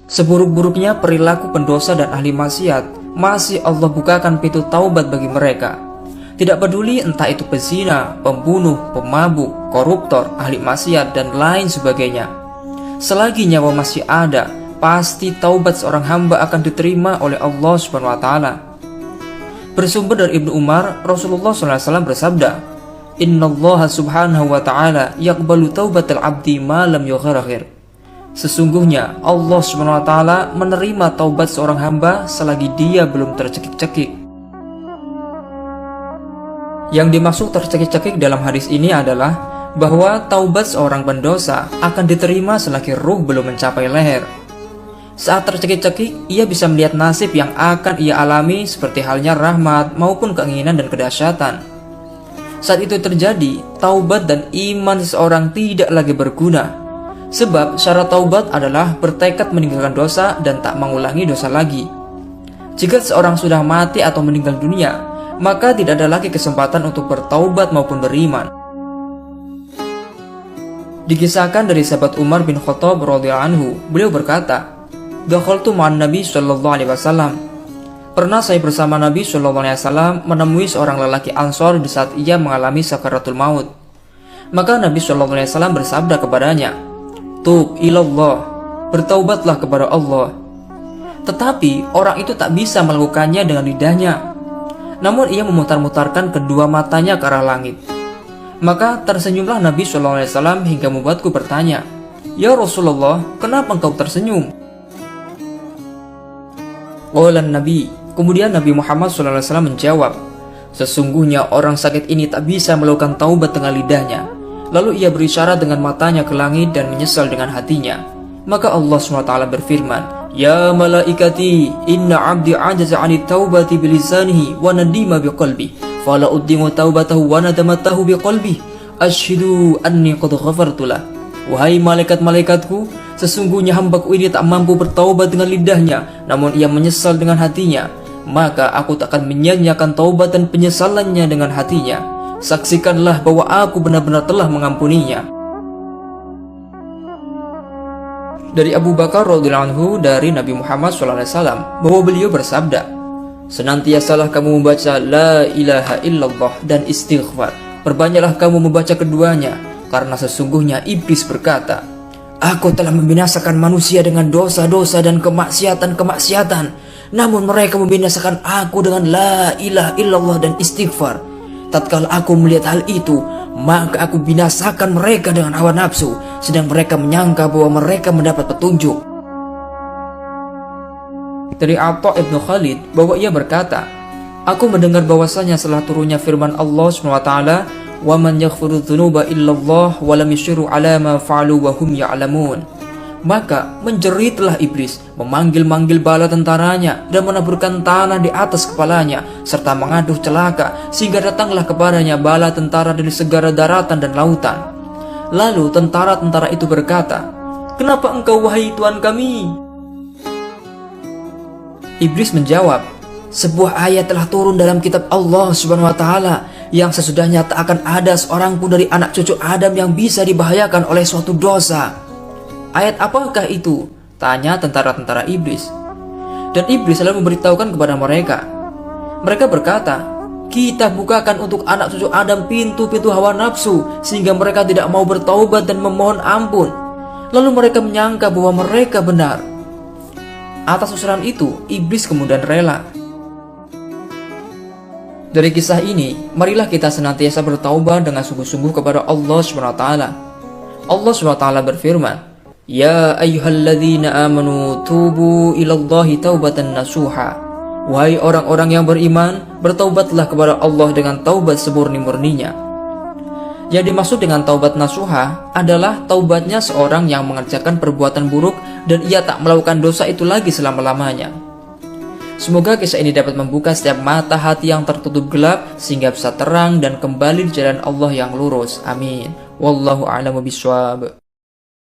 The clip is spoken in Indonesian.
Seburuk-buruknya perilaku pendosa dan ahli maksiat, masih Allah bukakan pintu taubat bagi mereka. Tidak peduli entah itu pezina, pembunuh, pemabuk, koruptor, ahli maksiat, dan lain sebagainya. Selagi nyawa masih ada, pasti taubat seorang hamba akan diterima oleh Allah Subhanahu wa Ta'ala. Bersumber dari Ibnu Umar, Rasulullah SAW bersabda, "Innallaha subhanahu wa ta'ala yaqbalu taubatal abdi ma lam yugharghir." Sesungguhnya Allah Subhanahu wa Ta'ala menerima taubat seorang hamba selagi dia belum tercekik-cekik. Yang dimaksud tercekik-cekik dalam hadis ini adalah bahwa taubat seorang pendosa akan diterima selagi ruh belum mencapai leher. Saat tercekik-cekik, ia bisa melihat nasib yang akan ia alami seperti halnya rahmat maupun keinginan dan kedahsyatan. Saat itu terjadi, taubat dan iman seseorang tidak lagi berguna. Sebab syarat taubat adalah bertekad meninggalkan dosa dan tak mengulangi dosa lagi. Jika seorang sudah mati atau meninggal dunia, maka tidak ada lagi kesempatan untuk bertaubat maupun beriman. Dikisahkan dari sahabat Umar bin Khattab radhiyallahu anhu, beliau berkata, "Dakhaltu ma'an Nabi sallallahu alaihi wasallam." Pernah saya bersama Nabi sallallahu alaihi wasallam menemui seorang lelaki Ansor di saat ia mengalami sakaratul maut. Maka Nabi sallallahu alaihi wasallam bersabda kepadanya, "Tub ilallah," bertaubatlah kepada Allah. Tetapi orang itu tak bisa melakukannya dengan lidahnya. Namun ia memutar-mutarkan kedua matanya ke arah langit. Maka tersenyumlah Nabi sallallahu alaihi wasallam hingga membuatku bertanya, "Ya Rasulullah, kenapa engkau tersenyum?" Qala Nabi, kemudian Nabi Muhammad SAW menjawab, "Sesungguhnya orang sakit ini tak bisa melakukan taubat dengan lidahnya." Lalu ia berisyarat dengan matanya ke langit dan menyesal dengan hatinya. Maka Allah SWT berfirman, "Ya malaikati, inna abdi ajaza 'anit taubati bilisanihi wa nadima biqalbi, fala uddimu taubatahu wa nadamatahu biqalbi, asyhadu anni qad ghafartu lah." Wahai malaikat-malaikatku, sesungguhnya hambaku ini tak mampu bertaubat dengan lidahnya, namun ia menyesal dengan hatinya. Maka aku tak akan menyia-nyiakan taubat dan penyesalannya dengan hatinya. Saksikanlah bahwa aku benar-benar telah mengampuninya. Dari Abu Bakar radhiyallahu anhu dari Nabi Muhammad SAW bahwa beliau bersabda, "Senantiasalah kamu membaca la ilaha illallah dan istighfar. Perbanyaklah kamu membaca keduanya. Karena sesungguhnya iblis berkata, aku telah membinasakan manusia dengan dosa-dosa dan kemaksiatan-kemaksiatan. Namun mereka membinasakan aku dengan la ilaha illallah dan istighfar. Tatkala aku melihat hal itu, maka aku binasakan mereka dengan hawa nafsu, sedang mereka menyangka bahwa mereka mendapat petunjuk." Dari Atha ibnu Khalid bahwa ia berkata, "Aku mendengar bahwasanya setelah turunnya firman Allah SWT, wa man yaghfiru dzunuba illallah wa lam yusyirru ala ma fa'alu wa hum ya'lamun." Maka menjeritlah iblis, memanggil-manggil bala tentaranya dan menaburkan tanah di atas kepalanya serta mengaduh celaka, sehingga datanglah kepadanya bala tentara dari segala daratan dan lautan. Lalu tentara-tentara itu berkata, "Kenapa engkau wahai Tuhan kami?" Iblis menjawab, "Sebuah ayat telah turun dalam kitab Allah Subhanahu wa Ta'ala yang sesudahnya tak akan ada seorang pun dari anak cucu Adam yang bisa dibahayakan oleh suatu dosa." "Ayat apakah itu?" tanya tentara-tentara iblis. Dan iblis lalu memberitahukan kepada mereka. Mereka berkata, "Kita bukakan untuk anak cucu Adam pintu-pintu hawa nafsu sehingga mereka tidak mau bertaubat dan memohon ampun." Lalu mereka menyangka bahwa mereka benar. Atas usulan itu, iblis kemudian rela. Dari kisah ini, marilah kita senantiasa bertaubat dengan sungguh-sungguh kepada Allah SWT. Allah SWT berfirman, "Ya ayyuhalladzina amanu tubu ilallahi taubatan nasuha." Wahai orang-orang yang beriman, bertaubatlah kepada Allah dengan taubat semurni-murninya. Yang dimaksud dengan taubat nasuha adalah taubatnya seorang yang mengerjakan perbuatan buruk dan ia tak melakukan dosa itu lagi selama-lamanya. Semoga kisah ini dapat membuka setiap mata hati yang tertutup gelap sehingga bisa terang dan kembali di jalan Allah yang lurus. Amin. Wallahu a'lamu bishawab.